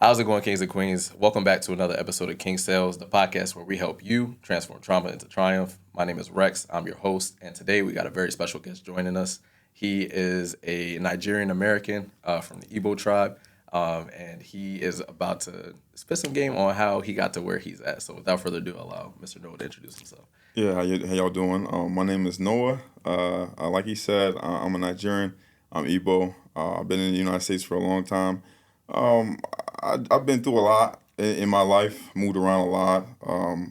How's it going, Kings and Queens? Welcome back to another episode of King Sales, the podcast where we help you transform trauma into triumph. My name is Rex. I'm your host, and today we got a very special guest joining us. He is a Nigerian American from the Igbo tribe, and he is about to spit some game on how he got to where he's at. So without further ado, I'll allow Mr. Noah to introduce himself. Yeah, how y'all doing? My name is Noah. Like he said, I'm a Nigerian. I'm Igbo. I've been in the United States for a long time. I've been through a lot in my life, moved around a lot,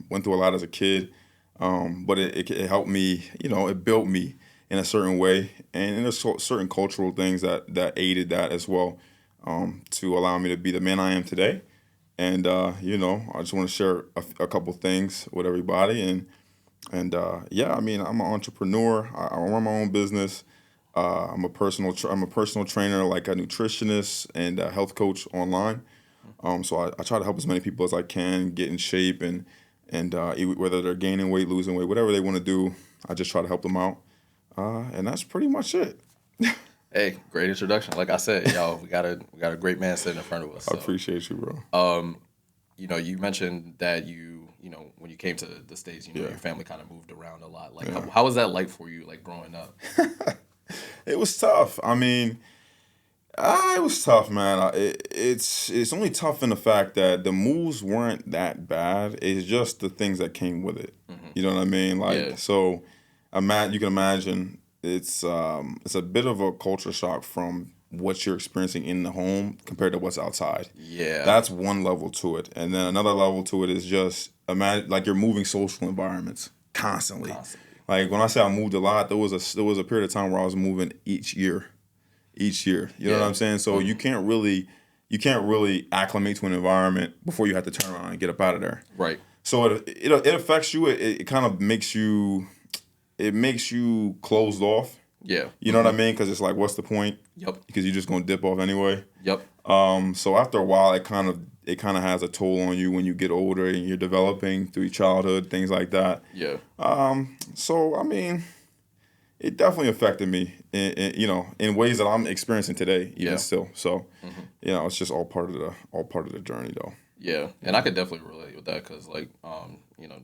went through a lot as a kid, but it helped me, it built me in a certain way, and there's certain cultural things that aided that as well, to allow me to be the man I am today. And, I just want to share a couple things with everybody. And I'm an entrepreneur. I run my own business. I'm a personal trainer, like a nutritionist and a health coach online. So I try to help as many people as I can get in shape and whether they're gaining weight, losing weight, whatever they want to do, I just try to help them out. And that's pretty much it. Hey, great introduction. Like I said, y'all, we got a great man sitting in front of us. So. I appreciate you, bro. You mentioned that when you came to the States, your family kind of moved around a lot. Like, how was that like for you, like growing up? It was tough. I mean, it was tough, man. It's only tough in the fact that the moves weren't that bad. It's just the things that came with it. Mm-hmm. You know what I mean? So, you can imagine it's a bit of a culture shock from what you're experiencing in the home compared to what's outside. Yeah, that's one level to it, and then another level to it is just imagine like you're moving social environments constantly. Like when I say I moved a lot, there was a period of time where I was moving each year. You know what I'm saying? So you can't really acclimate to an environment before you have to turn around and get up out of there. Right. So it affects you. It kind of makes you closed off. Yeah. You know what I mean? Because it's like, what's the point? Yep. Because you're just gonna dip off anyway. Yep. So after a while, it kind of has a toll on you when you get older and you're developing through your childhood, things like that. Yeah. So I mean, it definitely affected me in ways that I'm experiencing today, even still. So, it's just all part of the journey, though. Yeah, and I could definitely relate with that because, like I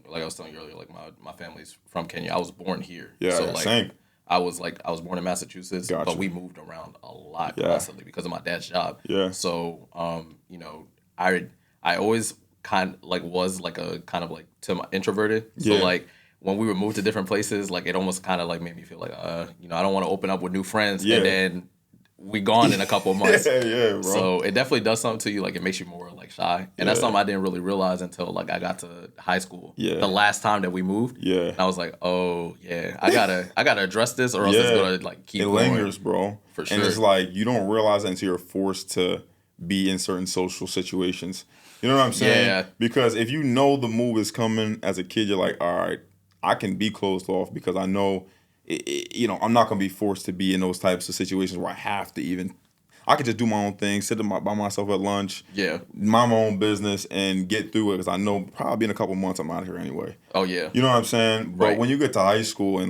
was telling you earlier, like my family's from Kenya. I was born here. Yeah, so, like, same. I was born in Massachusetts, Gotcha. But we moved around a lot constantly because of my dad's job. Yeah. So, I always was like a kind of like introverted. So like when we would move to different places, like it almost kind of like made me feel like I don't want to open up with new friends, and then we gone in a couple of months. Yeah, bro. So it definitely does something to you. Like it makes you more like shy, and that's something I didn't really realize until like I got to high school. Yeah. The last time that we moved. Yeah. And I was like, oh yeah, I gotta address this, or else it's gonna like keep. It going. lingers, bro. For sure. And it's like you don't realize it until you're forced to be in certain social situations. You know what I'm saying? Yeah. Because if you know the move is coming as a kid, you're like, all right, I can be closed off because I know, I'm not going to be forced to be in those types of situations where I have to even. I could just do my own thing, sit by myself at lunch, mind my own business, and get through it because I know probably in a couple months I'm out of here anyway. Oh, yeah. You know what I'm saying? But when you get to high school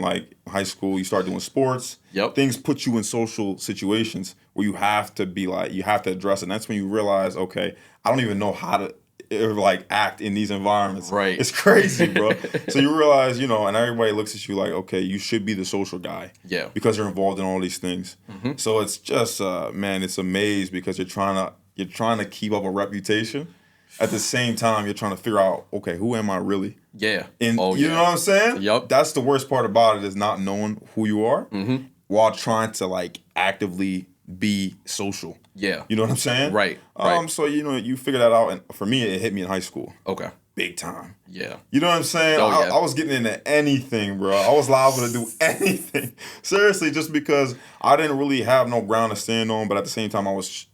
you start doing sports, things put you in social situations where you have to address it. And that's when you realize, okay, I don't even know how to act in these environments. Right. It's crazy, bro. So you realize, and everybody looks at you like, okay, you should be the social guy. Yeah. Because you're involved in all these things. Mm-hmm. So it's just, it's a maze because you're trying to keep up a reputation. At the same time, you're trying to figure out, okay, who am I really? Yeah. And you know what I'm saying? Yep. That's the worst part about it is not knowing who you are while trying to actively be social. Yeah. You know what I'm saying? Right. So you figure that out, and for me, it hit me in high school. Okay. Big time. Yeah. You know what I'm saying? Oh, yeah. I was getting into anything, bro. I was liable to do anything. Seriously, just because I didn't really have no ground to stand on, but at the same time,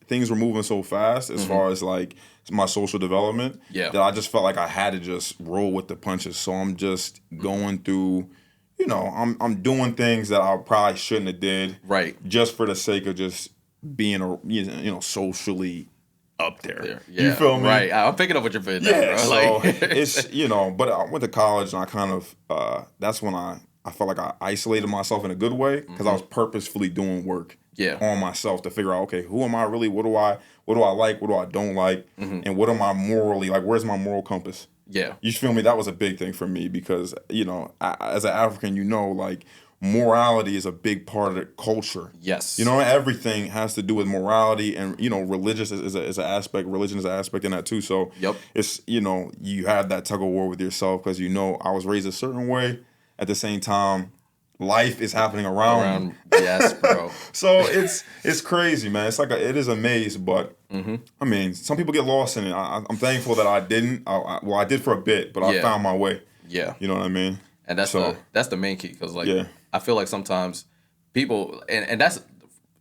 things were moving so fast as far as like my social development that I just felt like I had to just roll with the punches. So I'm just going through. I'm doing things that I probably shouldn't have did. Right. Just for the sake of just being socially up there. Yeah. You feel me? Right. I'm picking up what you're putting down, bro. So it's, but I went to college and I kind of, that's when I felt like I isolated myself in a good way because I was purposefully doing work on myself to figure out, okay, who am I really? What do I like? What do I don't like? And what am I morally like? Where's my moral compass? Yeah. You feel me? That was a big thing for me because, as an African, like morality is a big part of the culture. Yes. Everything has to do with morality and, religious is an aspect. Religion is an aspect in that too. So it's, you have that tug of war with yourself because, I was raised a certain way. At the same time, life is happening around me. Yes, bro. So it's crazy, man. It's it is a maze, but I mean, some people get lost in it. I'm thankful that I didn't. I did for a bit, but I found my way. Yeah. You know what I mean? And that's the main key because I feel like sometimes people and that's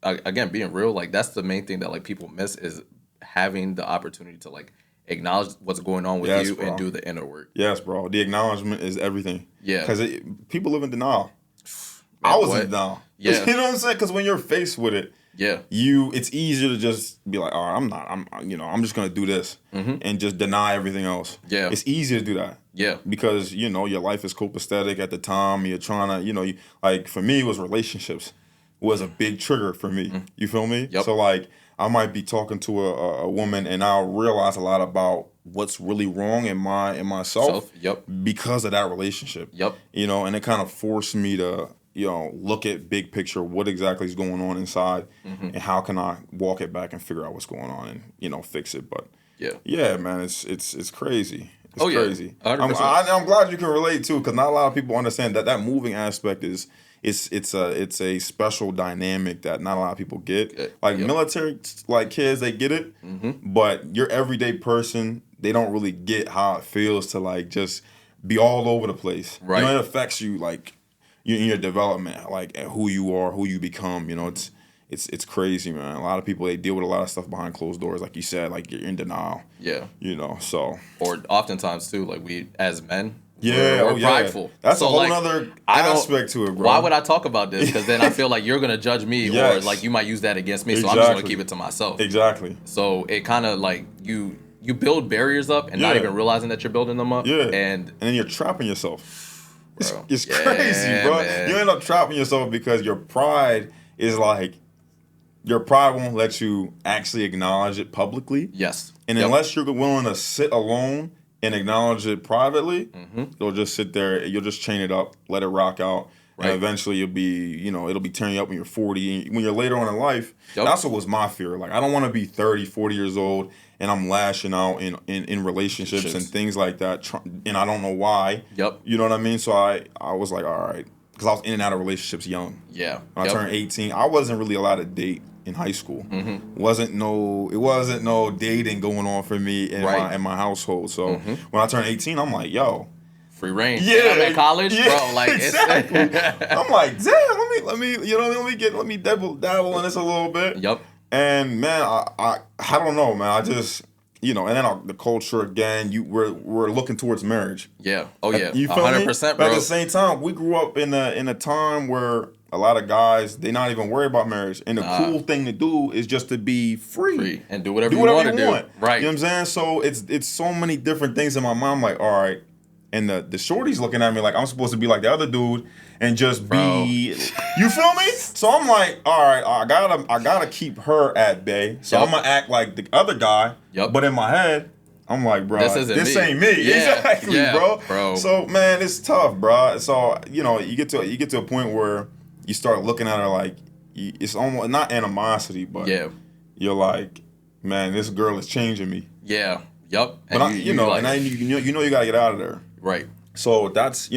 again being real, like that's the main thing that like people miss is having the opportunity to like acknowledge what's going on with you, bro, and do the inner work. Yes, bro. The acknowledgement is everything. Yeah. Because people live in denial. Man, I was in denial. Yeah. You know what I'm saying? Because when you're faced with it, it's easier to just be like, all right, I'm just gonna do this and just deny everything else. Yeah. It's easier to do that. Yeah. Because, your life is copacetic at the time. You're trying to, like for me, it was relationships was a big trigger for me. You feel me? Yep. So like I might be talking to a woman and I'll realize a lot about what's really wrong in myself because of that relationship. Yep. And it kind of forced me to look at big picture, what exactly is going on inside, and how can I walk it back and figure out what's going on and fix it. But yeah, man, it's crazy. It's crazy. 100%. I'm glad you can relate too, because not a lot of people understand that moving aspect is it's a special dynamic that not a lot of people get. Like military kids, they get it, but your everyday person, they don't really get how it feels to like just be all over the place. Right. It affects you like in your development, like who you are, who you become. It's crazy, man. A lot of people, they deal with a lot of stuff behind closed doors, like you said, like you're in denial. Yeah. So. Or oftentimes too, like we as men. Yeah, we're prideful. That's a whole other aspect to it, bro. Why would I talk about this? Because then I feel like you're gonna judge me, or like you might use that against me. So I'm just gonna keep it to myself. Exactly. So it kind of like you build barriers up and not even realizing that you're building them up. Yeah. And then you're trapping yourself. Bro. It's crazy, bro. Man. You end up trapping yourself because your pride is like, your pride won't let you actually acknowledge it publicly. Yes. And unless you're willing to sit alone and acknowledge it privately, you'll just sit there, you'll just chain it up, let it rock out. Right. And eventually you'll be, it'll be tearing you up when you're 40. And when you're later on in life, that's what was my fear. Like, I don't want to be 30, 40 years old and I'm lashing out in relationships and things like that. And I don't know why. Yep. You know what I mean? So I was like, all right. Because I was in and out of relationships young. Yeah. When I turned 18, I wasn't really allowed to date in high school. It wasn't no dating going on for me in my household. So when I turned 18, I'm like, yo, free reign. Yeah, I'm at college, bro. Like exactly. I'm like, damn, let me dabble in this a little bit. Yep. And man, I don't know, man. I just and then the culture again. We're looking towards marriage. Yeah. Oh yeah. You feel 100%, me? bro. But at the same time, we grew up in a time where a lot of guys, they not even worried about marriage. And the cool thing to do is just to be free and do whatever you want to do. Right. You know what I'm saying? So it's so many different things in my mind. I'm like, all right. And the shorty's looking at me like I'm supposed to be like the other dude and just be, you feel me? So I'm like, all right, I gotta keep her at bay. So I'm gonna act like the other guy. Yep. But in my head, I'm like, bro, this ain't me. Yeah. Exactly, bro. So man, it's tough, bro. So you get to a point where you start looking at her like it's almost not animosity, but you're like, man, this girl is changing me. Yeah. Yep. But you gotta get out of there. Right. So that's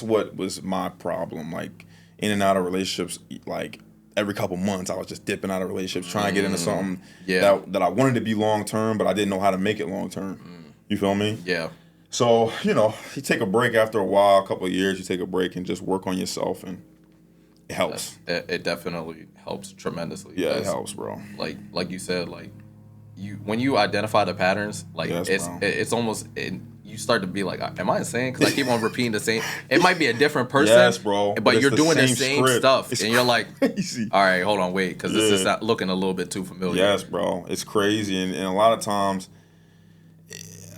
what was my problem. Like in and out of relationships, like every couple months I was just dipping out of relationships, trying to get into something that I wanted to be long term, but I didn't know how to make it long term. You feel me? Yeah. So, you take a break after a while, a couple of years, you take a break and just work on yourself, and it helps. It definitely helps tremendously. Yeah, it helps, bro. Like you said, like when you identify the patterns, like it's almost you start to be like, am I insane? Because I keep on repeating the same. It might be a different person, yes, bro, but you're doing the same script. stuff, it's and you're like, crazy. All right, hold on, wait, because this is not looking a little bit too familiar. Yes, bro, it's crazy, and a lot of times,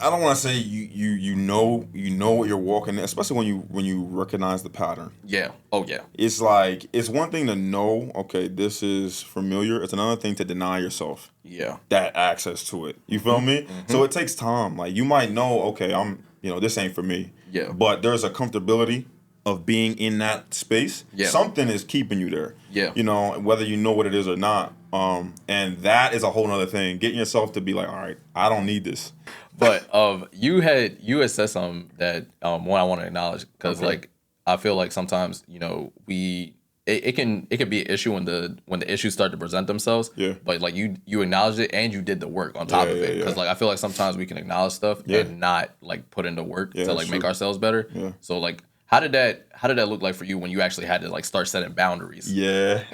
I don't want to say you know what you're walking in, especially when you recognize the pattern. Yeah. Oh yeah. It's like it's one thing to know, okay, this is familiar. It's another thing to deny yourself Yeah. that access to it. You feel me? So it takes time. Like you might know, okay, this ain't for me. Yeah. But there's a comfortability of being in that space. Yeah. Something is keeping you there. Yeah. Whether you know what it is or not. And that is a whole nother thing. Getting yourself to be like, all right, I don't need this. But you had said something that one I want to acknowledge because like I feel like sometimes it can be an issue when the issues start to present themselves. Yeah. But like you acknowledged it and you did the work on top of it because like I feel like sometimes we can acknowledge stuff and not like put into work to like make ourselves better. Yeah. So like how did that look like for you when you actually had to like start setting boundaries? Yeah.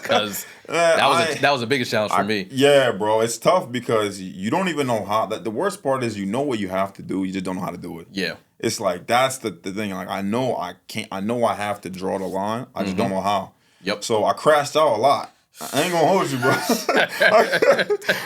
Because that was the biggest challenge for me. Yeah, bro. It's tough because you don't even know how. The worst part is you know what you have to do. You just don't know how to do it. Yeah. It's like that's the thing. Like I know I can't. I know I have to draw the line. I just don't know how. Yep. So I crashed out a lot. I ain't gonna hold you, bro.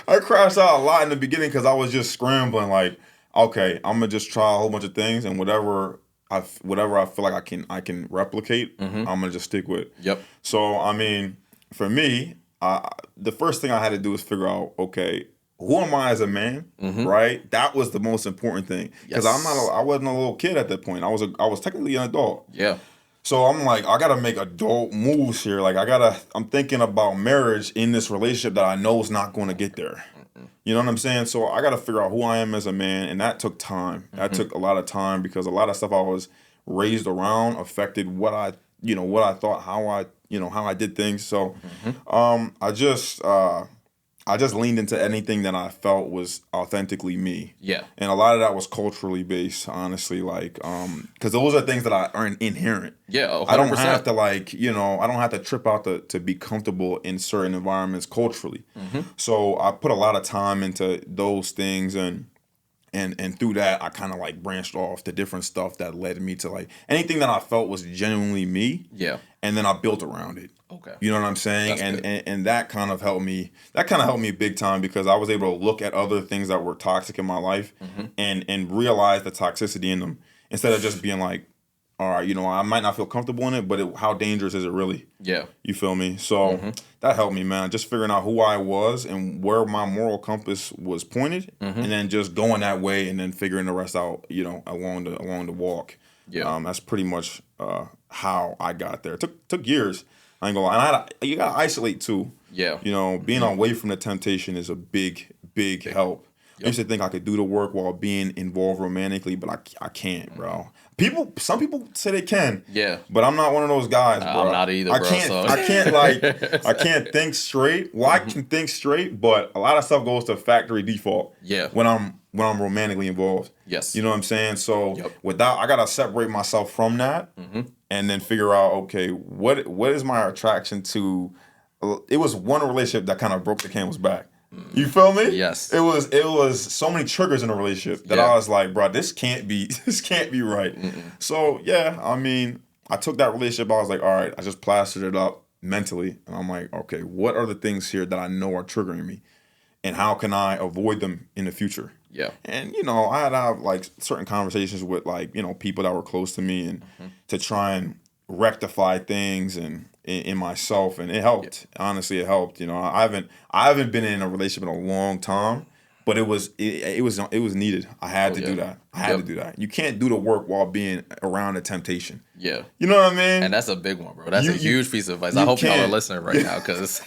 I crashed out a lot in the beginning because I was just scrambling. Like, okay, I'm gonna just try a whole bunch of things, and whatever I feel like I can replicate, I'm gonna just stick with. Yep. So I mean, for me, the first thing I had to do was figure out, okay, who am I as a man, right? That was the most important thing because I wasn't a little kid at that point. I was technically an adult. Yeah. So I'm like, I gotta make adult moves here. Like I'm thinking about marriage in this relationship that I know is not going to get there. You know what I'm saying? So I gotta figure out who I am as a man, and that took time. That took a lot of time because a lot of stuff I was raised around affected what I thought, how I did things. So I just leaned into anything that I felt was authentically me. Yeah. And a lot of that was culturally based, honestly, like, because those are things that are inherent. Yeah, 100%. I don't have to I don't have to trip out to be comfortable in certain environments culturally. So I put a lot of time into those things and through that I kind of like branched off to different stuff that led me to like anything that I felt was genuinely me. Yeah. And then I built around it. Okay. You know what I'm saying? And that kind of helped me. That kind of helped me big time because I was able to look at other things that were toxic in my life and realize the toxicity in them instead of just being like, all right, I might not feel comfortable in it, but how dangerous is it really? Yeah. You feel me? So that helped me, man. Just figuring out who I was and where my moral compass was pointed, and then just going that way, and then figuring the rest out, along the walk. Yeah. That's pretty much how I got there. It took years. I ain't gonna lie. And you gotta isolate too. Yeah. Being away from the temptation is a big help. Yep. I used to think I could do the work while being involved romantically, but I can't, bro. Some people say they can. Yeah. But I'm not one of those guys, bro. I'm not either, bro. I can't think straight. Well, I can think straight, but a lot of stuff goes to factory default. Yeah. When I'm romantically involved. Yes. You know what I'm saying? So I gotta separate myself from that and then figure out, okay, what is my attraction to? It was one relationship that kind of broke the camel's back. You feel me? Yes. It was so many triggers in a relationship that I was like, bro, this can't be right. So yeah, I mean, I took that relationship. I was like, all right, I just plastered it up mentally, and I'm like, okay, what are the things here that I know are triggering me, and how can I avoid them in the future? Yeah. And I had to have like certain conversations with like people that were close to me and to try and rectify things and in myself, and it helped. Yeah. Honestly, it helped. I haven't been in a relationship in a long time, but it was needed. I had to do that. I had to do that. You can't do the work while being around the temptation. Yeah. You know what I mean? And that's a big one, bro. That's a huge piece of advice. I hope y'all are listening right now because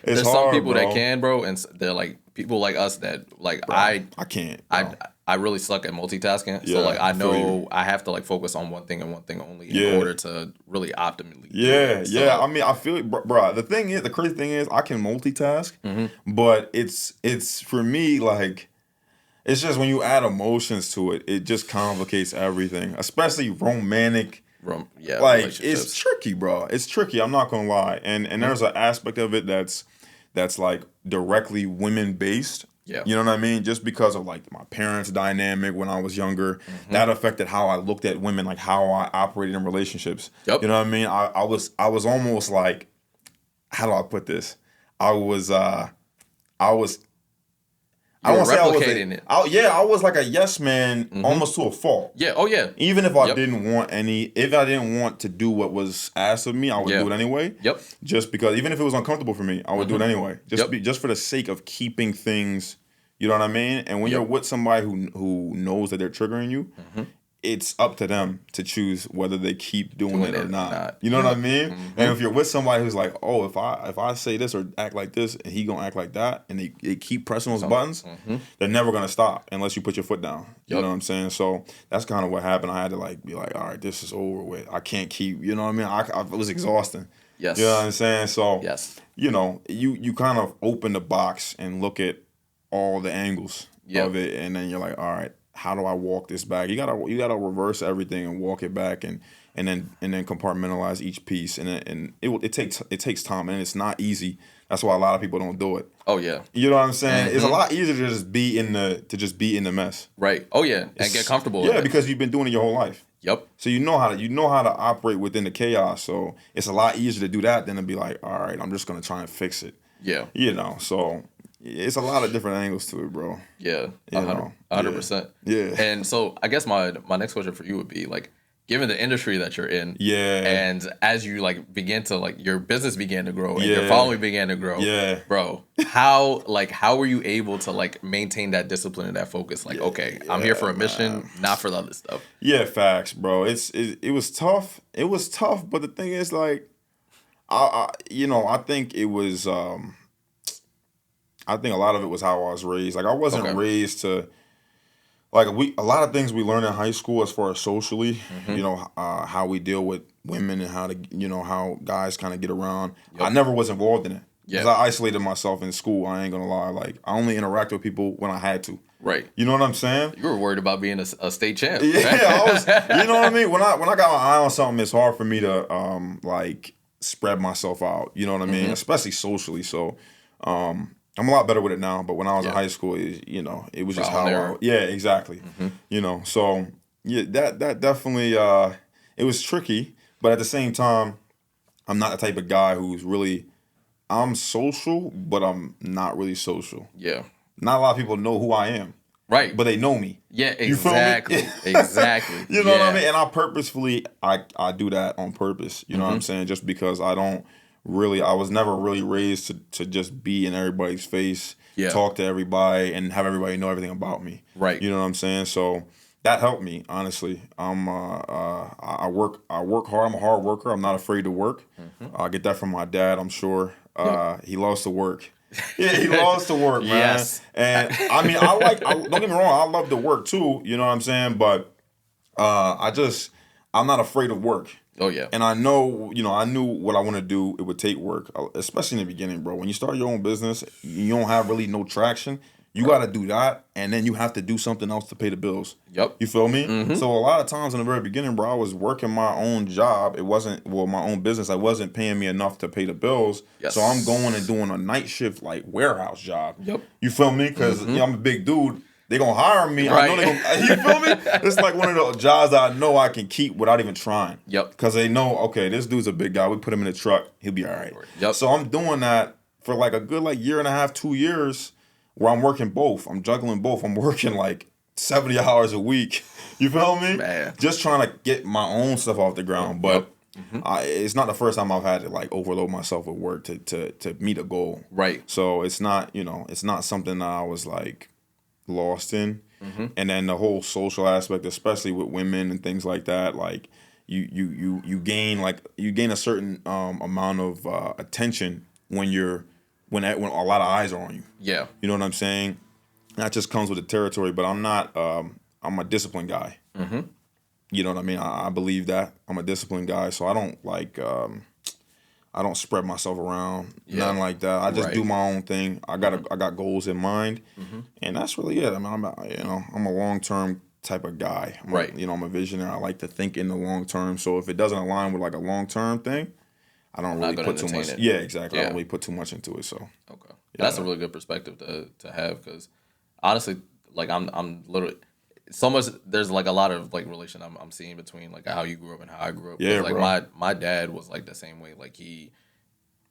there's some people that can, bro, and they're like people like us that like, bro, I can't. Bro. I really suck at multitasking. Yeah, so like I know I have to like focus on one thing and one thing only in order to really optimally. Yeah, so, yeah. I mean, I feel it, bro. The crazy thing is I can multitask, but it's for me like it's just when you add emotions to it, it just complicates everything, especially romantic. Like it's tricky, bro. It's tricky. I'm not gonna lie, and there's an aspect of it that's like directly women based. Yeah. You know what I mean? Just because of like my parents' dynamic when I was younger, that affected how I looked at women, like how I operated in relationships. Yep. You know what I mean? I was almost like, how do I put this? I was I don't want to say I was replicating it. I was like a yes man, almost to a fault. Yeah. Oh yeah. Even if I didn't want to do what was asked of me, I would do it anyway. Yep. Just because, even if it was uncomfortable for me, I would do it anyway. Just for the sake of keeping things, you know what I mean? And when you're with somebody who knows that they're triggering you, it's up to them to choose whether they keep doing it or not. You know what I mean? And if you're with somebody who's like, oh, if I say this or act like this and he gonna act like that, and they keep pressing those buttons, they're never gonna stop unless you put your foot down. You know what I'm saying? So that's kind of what happened. I had to like be like, all right, this is over with. I can't keep. You know what I mean? I was exhausting. Yes. You know what I'm saying? So yes. You know, you kind of open the box and look at all the angles of it, and then you're like, all right, how do I walk this back? You gotta reverse everything and walk it back, and then compartmentalize each piece, and it takes time, and it's not easy. That's why a lot of people don't do it. Oh yeah. You know what I'm saying? It's a lot easier to just be in the mess. Right. Oh yeah, and get comfortable. Yeah, because you've been doing it your whole life. Yep. So you know how to operate within the chaos. So it's a lot easier to do that than to be like, all right, I'm just gonna try and fix it. Yeah. You know, so it's a lot of different angles to it, bro. Yeah. 100%. Yeah. And so I guess my next question for you would be like, given the industry that you're in, and as you like begin to like your business began to grow and your following began to grow, bro, how were you able to like maintain that discipline and that focus? Like, okay, I'm here for a mission, not for the other stuff. Yeah, facts, bro. It was tough. It was tough, but the thing is, like, I think it was. I think a lot of it was how I was raised. Like, I wasn't raised to. Like, a lot of things we learn in high school as far as socially, you know, how we deal with women and how to, you know, how guys kind of get around. I never was involved in it. Because I isolated myself in school. I ain't going to lie. Like, I only interact with people when I had to. Right. You know what I'm saying? You were worried about being a state champ. Yeah, I was. You know what I mean? When I got my eye on something, it's hard for me to, like, spread myself out. You know what I mean? Especially socially. So, I'm a lot better with it now, but when I was in high school, it was just how yeah, exactly. You know, so yeah, that definitely it was tricky, but at the same time, I'm not the type of guy who's really I'm social, but I'm not really social. Yeah. Not a lot of people know who I am. Right. But they know me. Yeah, exactly. Exactly. You know what I mean? And I purposefully I do that on purpose. You know what I'm saying? Just because I was never really raised to just be in everybody's face, talk to everybody, and have everybody know everything about me. Right. You know what I'm saying? So that helped me, honestly. I work hard. I'm a hard worker. I'm not afraid to work. I get that from my dad, I'm sure. He loves to work. Yeah, he loves to work, man. Yes. And I mean, don't get me wrong, I love to work too, you know what I'm saying? But I'm not afraid of work. Oh yeah. And I know, I knew what I want to do. It would take work, especially in the beginning, bro. When you start your own business, you don't have really no traction. You got to do that, and then you have to do something else to pay the bills. Yep. You feel me? So a lot of times in the very beginning, bro, I was working my own job. It wasn't, my own business. It wasn't paying me enough to pay the bills. Yes. So I'm going and doing a night shift, like, warehouse job. Yep. You feel me? Because I'm a big dude. They gonna hire me. Right. I know they gonna, you feel me? It's like one of those jobs that I know I can keep without even trying. Yep. Because they know, okay, this dude's a big guy. We put him in the truck, he'll be all right. Yep. So I'm doing that for like a good year and a half, 2 years, where I'm working both. I'm juggling both. I'm working like 70 hours a week. You feel me? Man. Just trying to get my own stuff off the ground. But it's not the first time I've had to like overload myself with work to meet a goal. Right. So it's not, it's not something that I was like lost in. And then the whole social aspect, especially with women and things like that, like you gain a certain amount of attention when when a lot of eyes are on you. Yeah. You know what I'm saying? That just comes with the territory, but I'm not I'm a disciplined guy. You know what I mean? I believe that. I'm a disciplined guy, so I don't I don't spread myself around, nothing like that. I just do my own thing. I got goals in mind, and that's really it. I mean, I'm a long-term type of guy. I'm a visionary. I like to think in the long term. So if it doesn't align with like a long-term thing, I don't really put too much. Yeah, exactly. I don't really put too much into it. So okay, that's a really good perspective to have, because honestly, like I'm literally. So much. There's like a lot of like relation I'm seeing between like how you grew up and how I grew up. Yeah, like bro. My dad was like the same way. Like he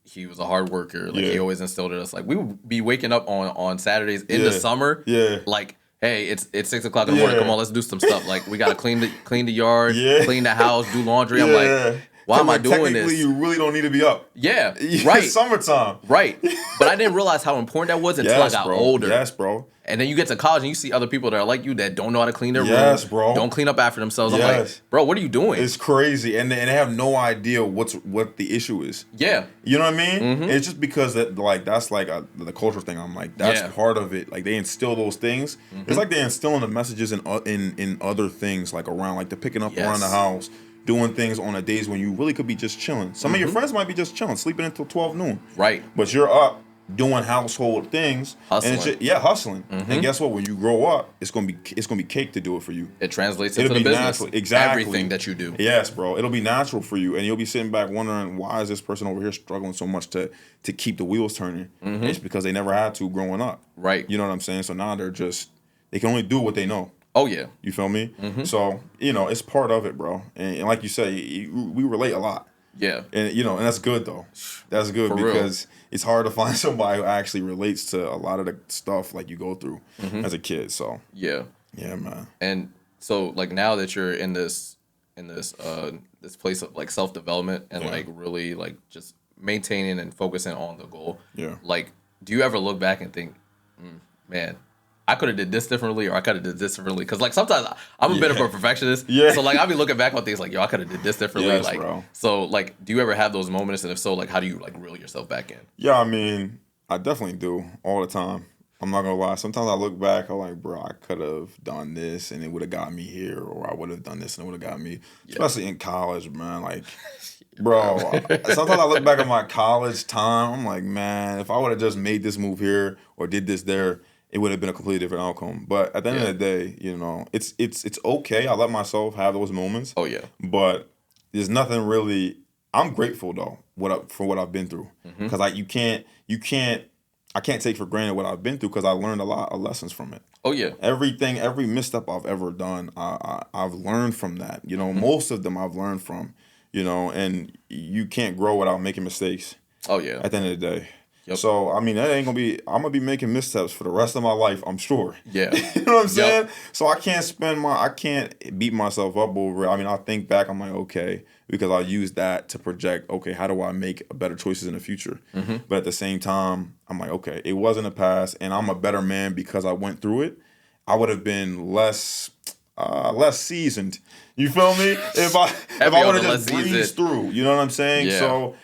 he was a hard worker. Like, he Yeah. always instilled in us. Like, we would be waking up on Saturdays in the Yeah. summer. Yeah. Like, hey, it's 6 o'clock in the morning. Yeah. Come on, let's do some stuff. Like, we gotta clean the yard, Yeah. clean the house, do laundry. I'm like, why am I doing this? Technically, you really don't need to be up. Yeah, It's right, summertime. right. But I didn't realize how important that was until I got bro. older. Yes, bro. And then you get to college and you see other people that are like you that don't know how to clean their Yes, room, bro. don't clean up after themselves. I'm Yes. like, bro, what are you doing? It's crazy, and they have no idea what the issue is. Yeah, You know what I mean? It's just because that's like the cultural thing. I'm like, that's Yeah. part of it. Like, they instill those things. It's like they instilling the messages in other things, like around, like the picking up around the Yes. house, doing things on the days when you really could be just chilling. Some of your friends might be just chilling, sleeping until 12 noon. right. But you're up doing household things, Hustling. and it's just, hustling. And guess what? When you grow up, it's gonna be cake to do it for you. It translates It'll into the be business. natural. Exactly. Everything that you do. Yes, bro. It'll be natural for you, and you'll be sitting back wondering, why is this person over here struggling so much to keep the wheels turning? It's because they never had to growing up. Right. You know what I'm saying? So now they can only do what they know. Oh yeah. You feel me? So, it's part of it, bro. And like you say, we relate a lot. Yeah. And and that's good though. That's good For real. because it's hard to find somebody who actually relates to a lot of the stuff like you go through as a kid. So Yeah. yeah, man. And so like now that you're in this this place of like self-development and like really like just maintaining and focusing on the goal. Yeah. Like, do you ever look back and think, man, I could have did this differently, or I could have did this differently? Because like sometimes I'm a bit of a perfectionist. Yeah. So like I'll be looking back on things like, yo, I could have did this differently. Yes, like, bro. so like, do you ever have those moments? And if so, like, how do you like reel yourself back in? Yeah, I mean, I definitely do all the time. I'm not gonna lie. Sometimes I look back, I'm like, bro, I could have done this and it would have got me here, or I would have done this and it would have got me. Especially in college, man. Like, bro, sometimes I look back at my college time, I'm like, man, if I would have just made this move here or did this there, it would have been a completely different outcome. But at the end of the day, it's okay. I let myself have those moments. Oh yeah. But there's nothing really. I'm grateful though for what I've been through, because I can't take for granted what I've been through, because I learned a lot of lessons from it. Oh yeah. Every misstep I've ever done, I've learned from that. Most of them I've learned from. And you can't grow without making mistakes. Oh yeah. At the end of the day. Yep. So I mean, that ain't gonna be. I'm gonna be making missteps for the rest of my life, I'm sure. Yeah. You know what I'm saying? So I can't beat myself up over it. I mean, I think back, I'm like, okay, because I'll use that to project, okay, how do I make better choices in the future? But at the same time, I'm like, okay, it wasn't a past, and I'm a better man because I went through it. I would have been less seasoned. You feel me? If I would have just breezed through, you know what I'm saying? Yeah. So,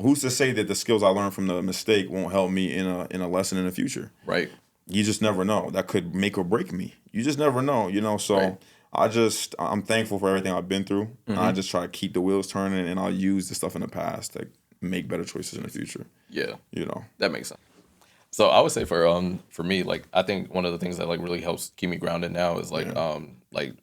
who's to say that the skills I learned from the mistake won't help me in a lesson in the future? Right. You just never know. That could make or break me. You just never know, So Right. I'm thankful for everything I've been through. I just try to keep the wheels turning, and I'll use the stuff in the past to make better choices in the future. Yeah. You That makes sense. So I would say for me, like, I think one of the things that like really helps keep me grounded now is like like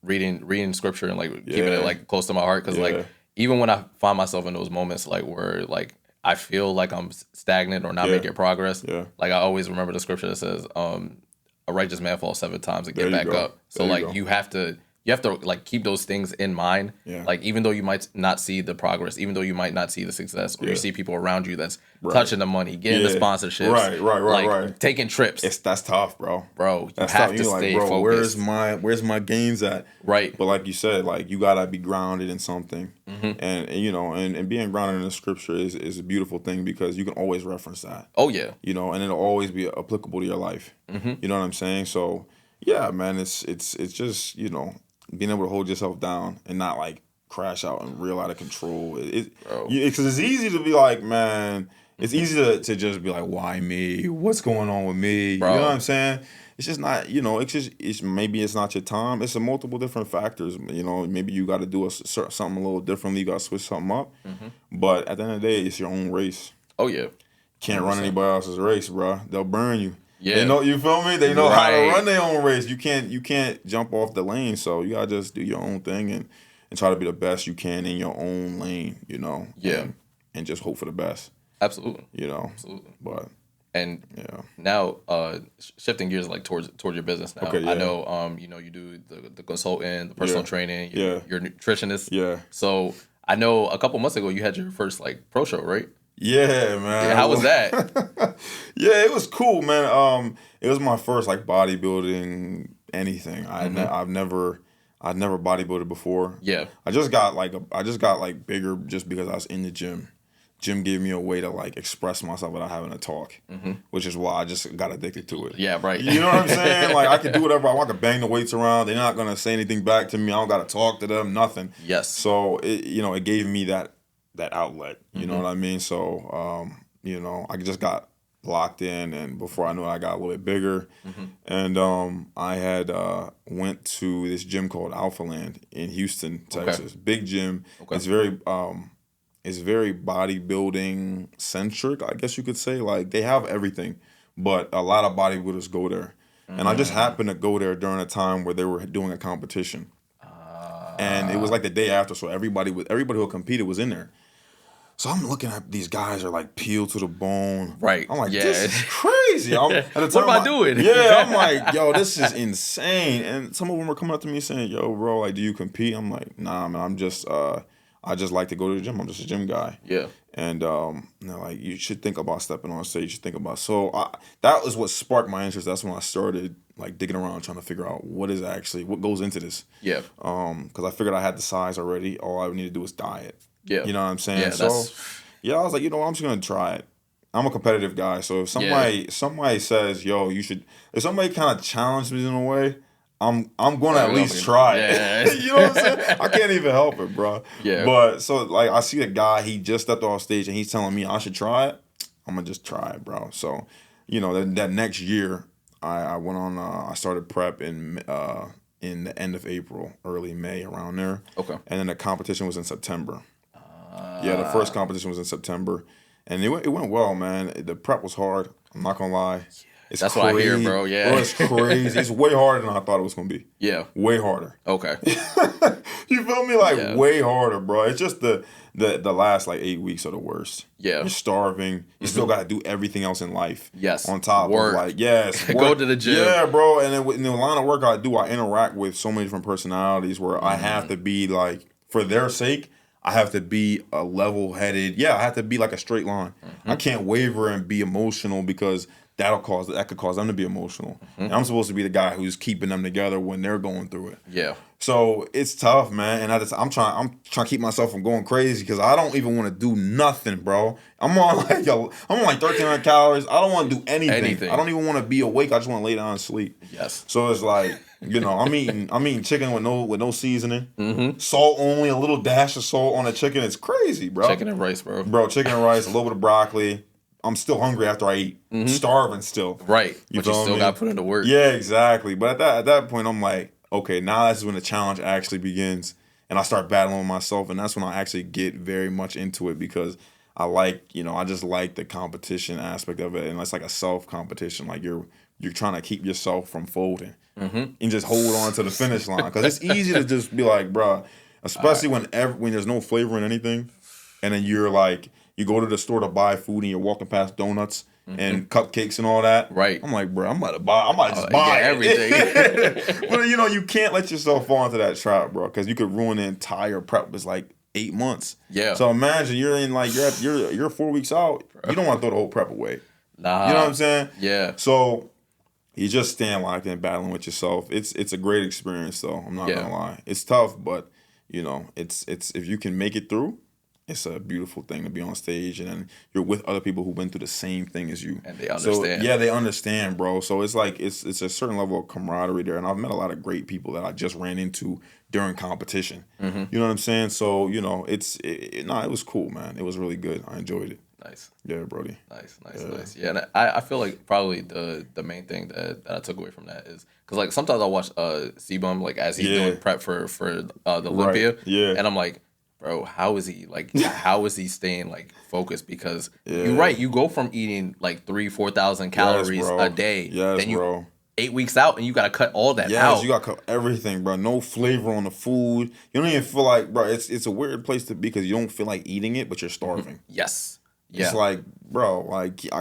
reading scripture and like keeping it like close to my heart, because like even when I find myself in those moments like where like I feel like I'm stagnant or not making progress, like I always remember the scripture that says a righteous man falls 7 times and get back up. So like you have to like keep those things in mind. Yeah. Like, even though you might not see the progress, even though you might not see the success, or you see people around you that's touching the money, getting the sponsorships, right, taking trips. That's tough, bro. Bro, you That's have tough. to You're stay like, bro, focused. where's my gains at? Right. But like you said, like, you gotta be grounded in something, and being grounded in the scripture is a beautiful thing, because you can always reference that. Oh yeah. And it'll always be applicable to your life. You know what I'm saying? So yeah, man, it's just being able to hold yourself down and not like crash out and real out of control. Because it's easy to be like, man, it's easy to just be like, why me? What's going on with me? Bro. You know what I'm saying? It's just not, maybe it's not your time. It's a multiple different factors. Maybe you got to do something a little differently. You got to switch something up. But at the end of the day, it's your own race. Oh yeah. Can't run anybody else's race, bro. They'll burn you. Yeah. They know, you feel me? They know how to Right. run their own race. You can't jump off the lane. So you gotta just do your own thing and try to be the best you can in your own lane, Yeah. And just hope for the best. Absolutely. Absolutely. But And yeah. now shifting gears like towards your business now. Okay, yeah. I know you do the consulting, the personal training, you're a nutritionist. Yeah. So I know a couple months ago you had your first like pro show, right? Yeah, man. Yeah, how was that? Yeah, it was cool, man. It was my first like bodybuilding anything. I'd never bodybuilded before. Yeah. I just got like bigger just because I was in the gym. Gym gave me a way to like express myself without having to talk, which is why I just got addicted to it. Yeah, right. You know what I'm saying? Like I can do whatever I want. I can bang the weights around. They're not gonna say anything back to me. I don't gotta talk to them. Nothing. Yes. So it gave me that outlet. You know what I mean? So I just got locked in, and before I knew it, I got a little bit bigger. And I had went to this gym called Alpha Land in Houston, Texas. Big gym. Okay. It's very bodybuilding centric, I guess you could say. Like they have everything, but a lot of bodybuilders go there. And I just happened to go there during a time where they were doing a competition. And it was like the day after, so everybody who competed was in there. So I'm looking at these guys are like peeled to the bone. Right. I'm like, yeah. this is crazy. What am I doing? Yeah, I'm like, yo, this is insane. And some of them were coming up to me saying, yo, bro, like, do you compete? I'm like, nah, man, I just like to go to the gym. I'm just a gym guy. Yeah. And they're like, you should think about stepping on stage. You should think about. So that was what sparked my interest. That's when I started like digging around, trying to figure out what goes into this. Yeah. Because I figured I had the size already. All I would need to do was diet. Yeah. You know what I'm saying? Yeah. I was like, I'm just gonna try it. I'm a competitive guy, so if somebody says, yo, you should. If somebody kind of challenged me in a way, I'm going to at least try it. You know what I'm saying? I can't even help it, bro. Yeah. But so like I see the guy, he just stepped off stage and he's telling me I should try it. I'm gonna just try it, bro. So, that next year I went on. I started prep in the end of April, early May, around there. Okay. And then the competition was in September. The first competition was in September, and it went well, man. The prep was hard. I'm not gonna lie. That's what I hear, bro. Yeah. Bro, it's crazy. It's way harder than I thought it was going to be. Yeah. Way harder. Okay. You feel me? Like, way harder, bro. It's just the last, 8 weeks are the worst. Yeah. You're starving. You still got to do everything else in life. Yes. On top of, work. Go to the gym. Yeah, bro. And then in the line of work I do, I interact with so many different personalities where I have to be, for their sake, I have to be a level-headed. I have to be like a straight line. I can't waver and be emotional because that could cause them to be emotional. And I'm supposed to be the guy who's keeping them together when they're going through it. Yeah. So it's tough, man. And I'm trying to keep myself from going crazy because I don't even want to do nothing, bro. I'm on 1,300 calories. I don't want to do anything. I don't even want to be awake. I just want to lay down and sleep. Yes. So it's like, I'm eating chicken with no seasoning. Salt only, a little dash of salt on the chicken. It's crazy, bro. Chicken and rice, bro. Bro, chicken and rice, a little bit of broccoli. I'm still hungry after I eat. Starving still. Right. But you still got to put in the work. Yeah, exactly. But at that point, I'm like, okay, now that's when the challenge actually begins. And I start battling with myself. And that's when I actually get very much into it because I just like the competition aspect of it. And it's like a self-competition. Like you're trying to keep yourself from folding. And just hold on to the finish line. Because it's easy to just be like, bro, especially when there's no flavor in anything. And then you're like, you go to the store to buy food and you're walking past donuts and cupcakes and all that. Right. I'm like, bro, I might just buy everything. But you can't let yourself fall into that trap, bro, because you could ruin the entire prep. It's 8 months. Yeah. So imagine you're in you're 4 weeks out. You don't want to throw the whole prep away. Nah. You know what I'm saying? Yeah. So you just stand locked in battling with yourself. It's a great experience though. I'm not gonna lie. It's tough, but it's if you can make it through. It's a beautiful thing to be on stage, and then you're with other people who went through the same thing as you. And they understand. So, they understand, bro. So it's it's a certain level of camaraderie there, and I've met a lot of great people that I just ran into during competition. You know what I'm saying? So it was cool, man. It was really good. I enjoyed it. Nice. Yeah, Brody. Nice. Yeah, and I feel like probably the main thing that I took away from that is because sometimes I watch C-Bum as he's doing prep for the Olympia, and I'm like, bro, how is he staying focused? Because you're right, you go from eating 3,000-4,000 calories a day, then you 8 weeks out and you gotta cut all that out. You gotta cut everything, bro. No flavor on the food. You don't even feel bro. It's a weird place to be because you don't feel like eating it, but you're starving. Yes. Yeah. It's like, bro, like you,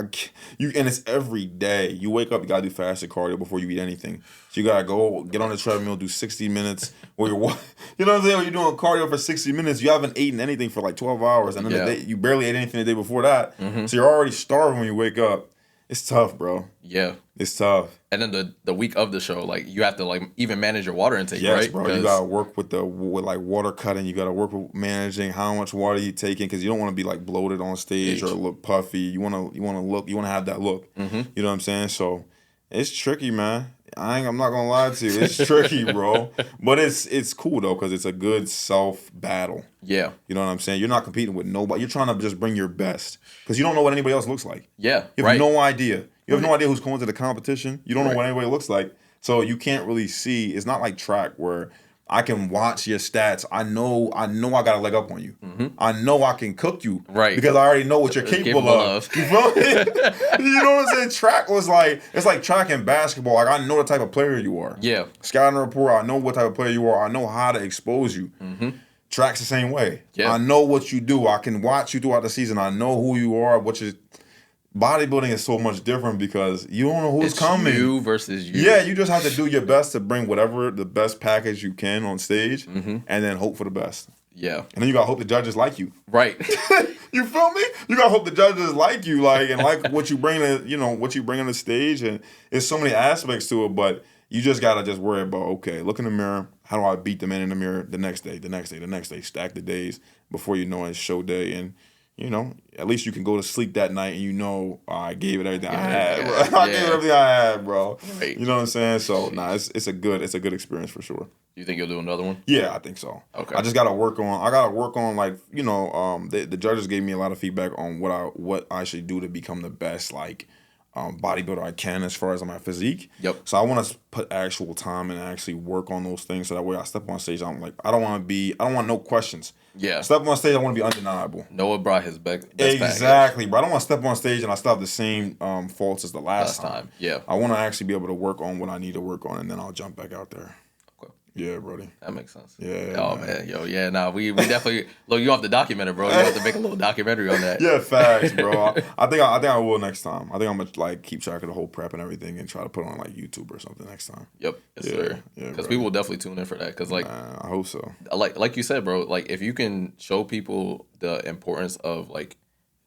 and it's every day. You wake up, you gotta do fasted cardio before you eat anything. So you gotta go get on the treadmill, do 60 minutes. Where you're, you know what I'm saying? When you're doing cardio for 60 minutes, you haven't eaten anything for like 12 hours, and then the day, you barely ate anything the day before that. So you're already starving when you wake up. It's tough, bro. Yeah. It's tough. And then the week of the show, like you have to like even manage your water intake, Yes, right? bro. You gotta work with like water cutting. You gotta work with managing how much water you taking, because you don't want to be like bloated on stage or look puffy. You wanna have that look. You know what I'm saying? So it's tricky, man. I'm not gonna lie to you. It's tricky, bro. But it's cool though, because it's a good self battle. Yeah. You know what I'm saying? You're not competing with nobody. You're trying to just bring your best, because you don't know what anybody else looks like. Yeah. You have no idea. You have no idea who's going to the competition. You don't know what anybody looks like. So you can't really see. It's not like track where I can watch your stats. I know I got a leg up on you. I know I can cook you. Right. Because I already know what you're capable of. You feel me? You know what I'm saying? Track was like, it's like track and basketball. Like, I know the type of player you are. Yeah. Scouting report, I know what type of player you are. I know how to expose you. Track's the same way. Yeah. I know what you do. I can watch you throughout the season. I know who you are, which is... Bodybuilding is so much different because you don't know who's coming. You versus you. Yeah, you just have to do your best to bring whatever the best package you can on stage, and then hope for the best. Yeah. And then you gotta hope the judges like you. Right. You feel me? You gotta hope the judges like you, like, and like what you bring to, what you bring on the stage, and there's so many aspects to it, but you just gotta just worry about, okay, look in the mirror. How do I beat the man in the mirror the next day, the next day, the next day? Stack the days before you know it's show day, and at least you can go to sleep that night and I gave it everything I had, bro. I gave it everything I had, bro. Right. You know what I'm saying? So it's a good experience for sure. You think you'll do another one? Yeah, I think so. Okay. I gotta work on like, the judges gave me a lot of feedback on what I should do to become the best like bodybuilder I can as far as my physique. Yep. So I want to put actual time and actually work on those things, so that way I step on stage, I'm like, I don't want no questions. Yeah. Step on stage, I want to be undeniable. Noah brought his best Exactly, but I don't want to step on stage and I still have the same faults as the last time. Yeah. I want to actually be able to work on what I need to work on, and then I'll jump back out there. Okay. Yeah, brody. That makes sense. Yeah. Oh man, yo, yeah. Nah, we definitely look. You have to document it, bro. You have to make a little documentary on that. Yeah, facts, bro. I think I will next time. I think I'm gonna like keep track of the whole prep and everything, and try to put on like YouTube or something next time. Yep. Yes, sir. Yeah, because people will definitely tune in for that. Because like, I hope so. Like you said, bro. Like if you can show people the importance of like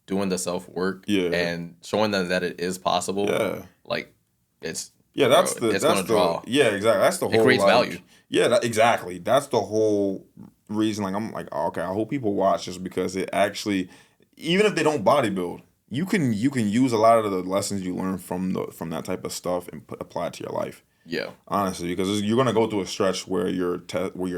doing the self work, and showing them that it is possible, like it's. Yeah, that's draw. Yeah, exactly. That's the whole. It creates value. Yeah, exactly. That's the whole reason. Like I'm like, okay, I hope people watch this, because it actually, even if they don't bodybuild, you can use a lot of the lessons you learn from that type of stuff and apply it to your life. Yeah, honestly, because you're gonna go through a stretch where you're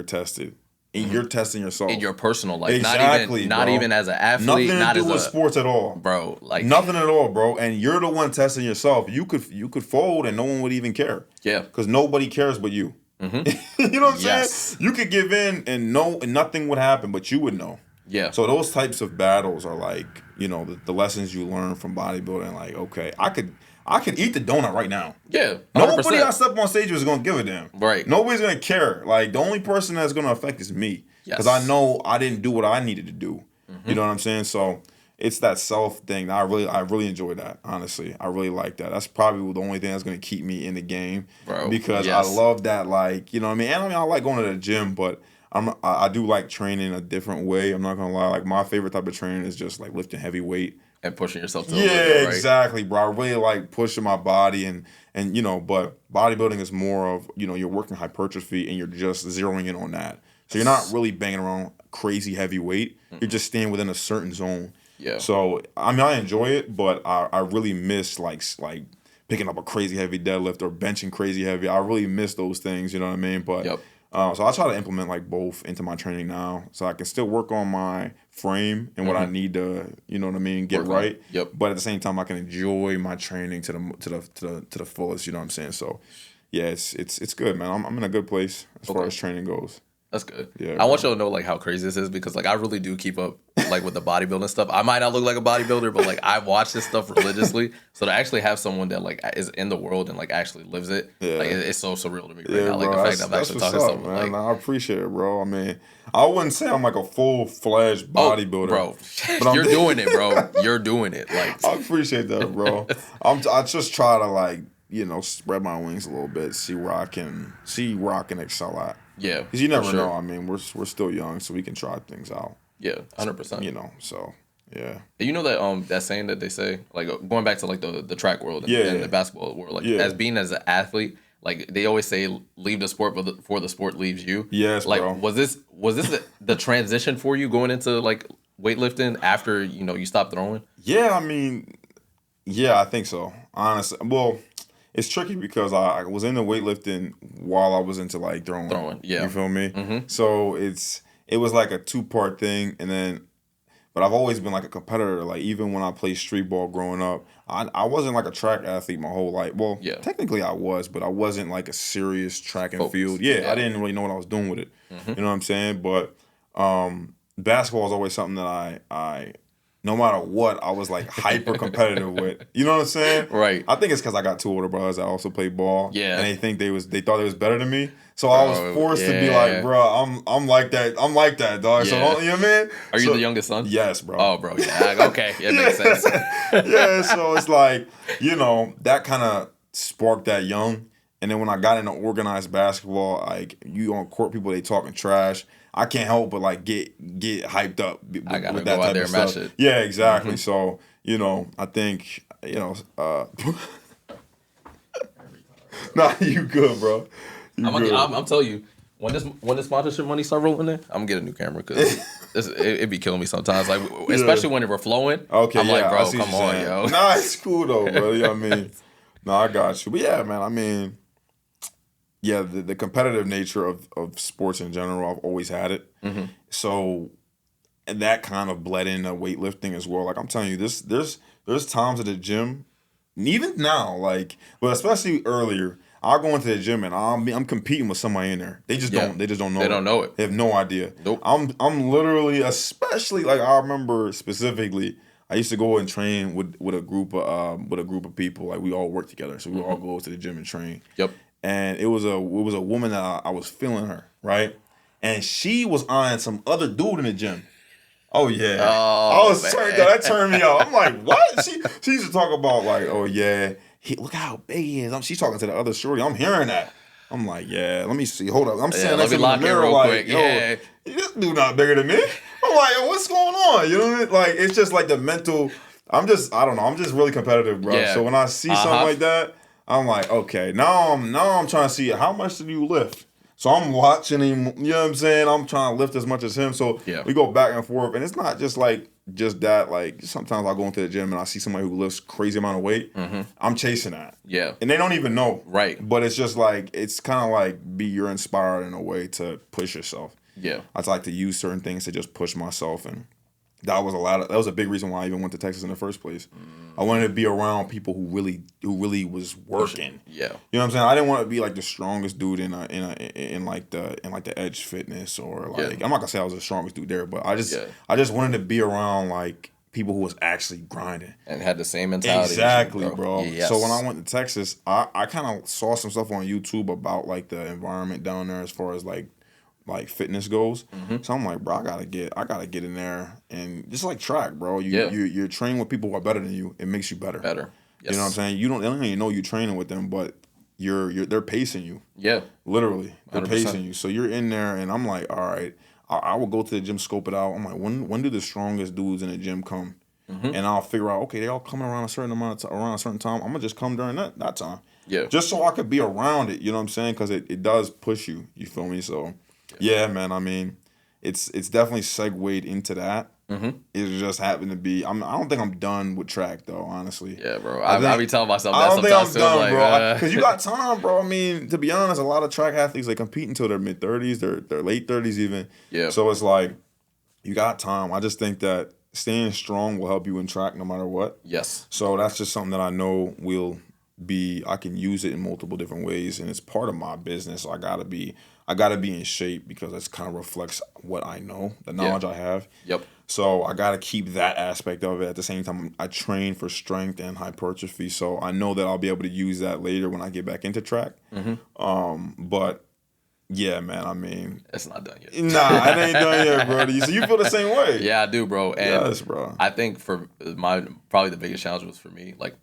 tested. And you're testing yourself in your personal life, exactly, not even as an athlete, nothing to do with sports at all, bro. Like nothing at all, bro. And you're the one testing yourself. You could fold and no one would even care. Yeah, because nobody cares but you. You know what I'm saying? You could give in and nothing would happen, but you would know. Yeah. So those types of battles are like, the lessons you learn from bodybuilding. Like, okay, I could eat the donut right now. Yeah. 100%. Nobody I step on stage is going to give a damn. Right. Nobody's going to care. Like, the only person that's going to affect is me. Because I know I didn't do what I needed to do. You know what I'm saying? So it's that self thing. I really enjoy that, honestly. I really like that. That's probably the only thing that's going to keep me in the game. Bro. Because I love that, like, you know what I mean? And I like going to the gym, but I do like training a different way. I'm not going to lie. Like, my favorite type of training is just, like, lifting heavy weight. And pushing yourself to the limit, right? Exactly, bro. I really like pushing my body and but bodybuilding is more of, you're working hypertrophy and you're just zeroing in on that. So you're not really banging around crazy heavy weight. You're just staying within a certain zone. Yeah. So I mean, I enjoy it, but I really miss like picking up a crazy heavy deadlift or benching crazy heavy. I really miss those things, you know what I mean? But so I try to implement like both into my training now, so I can still work on my frame and what I need to, you know what I mean, get right. Yep. But at the same time, I can enjoy my training to the fullest. You know what I'm saying? So, yeah, it's good, man. I'm in a good place as far as training goes. That's good. Yeah, I want y'all to know like how crazy this is because like I really do keep up like with the bodybuilding stuff. I might not look like a bodybuilder, but like I watch this stuff religiously. So to actually have someone that like is in the world and like actually lives it, like it's so surreal to me right now. Like bro, the fact that I'm actually talking to someone man. like I appreciate it, bro. I mean, I wouldn't say I'm like a full-fledged bodybuilder, bro. but You're doing it, bro. You're doing it. Like I appreciate that, bro. I just try to like spread my wings a little bit, see where I can excel at. yeah, Because you never for sure. know. I mean, we're still young, so we can try things out. Yeah, 100%. So yeah. You know that that saying that they say, like going back to like the track world and the basketball world, like as an athlete, like they always say, leave the sport before the sport leaves you. Yes, like, bro. Was this the transition for you going into like weightlifting after you stopped throwing? Yeah, I mean, yeah, I think so. Honestly, well, it's tricky because I was into weightlifting while I was into like throwing. Yeah. You feel me? So it was like a 2-part thing, and then. But I've always been like a competitor. Like even when I played street ball growing up, I wasn't like a track athlete my whole life. Well, technically I was, but I wasn't like a serious track and field. Yeah, I didn't really know what I was doing with it. You know what I'm saying? But basketball is always something that I no matter what, I was like hyper competitive with. You know what I'm saying? Right. I think it's because I got 2 older brothers that also played ball. Yeah. And they thought they was better than me. So I was forced to be like, bro, I'm like that. I'm like that, dog. Yeah. So you know what I mean? Are you the youngest son? Yes, bro. Oh, bro. Yeah. Okay. It makes sense. Yeah. So it's like, that kind of sparked that young. And then when I got into organized basketball, like you on court, people they talking trash. I can't help but like get hyped up with I gotta that go out type there of and match stuff. it. Yeah, exactly. So I think nah, you good, bro. I'm telling you, when this sponsorship money start rolling in, I'm gonna get a new camera because it be killing me sometimes. Like especially when we're flowing. Okay, I'm like, bro, come on, saying. yo. Nah, it's cool though, bro. You know what I mean? No, I got you. But yeah, man, I mean, yeah, the competitive nature of sports in general, I've always had it. So, and that kind of bled into weightlifting as well. Like I'm telling you, there's times at the gym, even now, like, but especially earlier, I'll go into the gym and I'm competing with somebody in there. They just don't know. They don't know it. They have no idea. Nope. I'm literally, especially like I remember specifically, I used to go and train with a group of people. Like we all work together, so we all go to the gym and train. Yep. And it was a woman that I was feeling her, right? And she was eyeing some other dude in the gym. Oh yeah. Oh, I was turned. That turned me off. I'm like, what? She used to talk about like, oh yeah, look how big he is. She's talking to the other shorty. I'm hearing that. I'm like, yeah. Let me see. Hold up. I'm saying let me lock it real quick. Yeah. This dude not bigger than me. I'm like, what's going on? You know what I mean? Like, it's just like the mental. I don't know. I'm just really competitive, bro. Yeah. So when I see something like that, I'm like, okay. Now I'm trying to see how much did you lift. So I'm watching him. You know what I'm saying? I'm trying to lift as much as him. So we go back and forth, and it's not just that. Like sometimes I go into the gym and I see somebody who lifts crazy amount of weight. I'm chasing that. Yeah. And they don't even know. Right. But it's just like it's kind of like you're inspired in a way to push yourself. Yeah. I like to use certain things to just push myself, and that was a big reason why I even went to Texas in the first place. I wanted to be around people who really was working. Yeah. You know what I'm saying? I didn't want to be like the strongest dude in like the Edge Fitness or like I'm not gonna say I was the strongest dude there, but I just wanted to be around like people who was actually grinding and had the same mentality. Exactly, bro. Yes. So when I went to Texas, I kind of saw some stuff on YouTube about like the environment down there as far as like fitness goes. So I'm like, bro, I gotta get in there and just like track, bro. You're training with people who are better than you. It makes you better. Yes. You know what I'm saying? They don't even know you're training with them, but they're pacing you. Yeah. Literally, they're 100%. pacing you. So you're in there, and I'm like, all right. I will go to the gym, scope it out. I'm like, when do the strongest dudes in the gym come? And I'll figure out, okay, they all coming around a certain around a certain time. I'm gonna just come during that time. Yeah. Just so I could be around it. You know what I'm saying? Because it does push you. You feel me? So. Yeah, man. I mean, it's definitely segued into that. It just happened to be. I don't think I'm done with track though. Honestly. Yeah, bro. I be telling myself that I don't think I'm sometimes done, like, bro. Because you got time, bro. I mean, to be honest, a lot of track athletes they compete until their mid 30s, their late 30s even. Yeah. So it's like you got time. I just think that staying strong will help you in track no matter what. Yes. So that's just something that I know will I can use it in multiple different ways, and it's part of my business. So I gotta be in shape because that's kind of reflects what I know, the knowledge I have. Yep. So I gotta keep that aspect of it. At the same time, I train for strength and hypertrophy, so I know that I'll be able to use that later when I get back into track. But yeah, man, I mean, It's not done yet. Nah, it ain't done yet, bro. So you feel the same way? Yeah, I do, bro. And Yes, bro. I think for probably the biggest challenge was for me, like,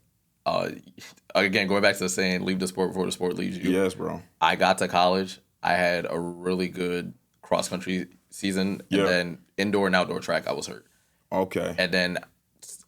again, going back to the saying, leave the sport before the sport leaves you. Yes, bro. I got to college. I had a really good cross country season, and then indoor and outdoor track, I was hurt. Okay. And then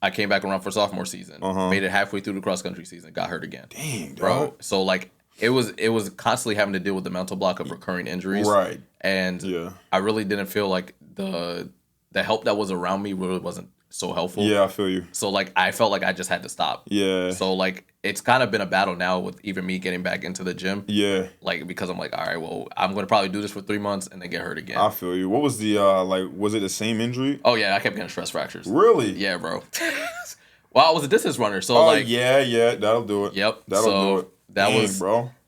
I came back around for sophomore season, made it halfway through the cross country season, got hurt again. Dang, bro. dog. So like it was constantly having to deal with the mental block of recurring injuries. Right. And I really didn't feel like the help that was around me really wasn't so helpful. Yeah, I feel you. So like I felt like I just had to stop. Yeah. So like it's kind of been a battle now with even me getting back into the gym. Yeah. Like because I'm like, all right, well, I'm gonna probably do this for 3 months and then get hurt again. I feel you. What was the was it the same injury? Oh yeah, I kept getting stress fractures. Really? Yeah, bro. Well, I was a distance runner, so yeah, that'll do it. Yep. That'll do it.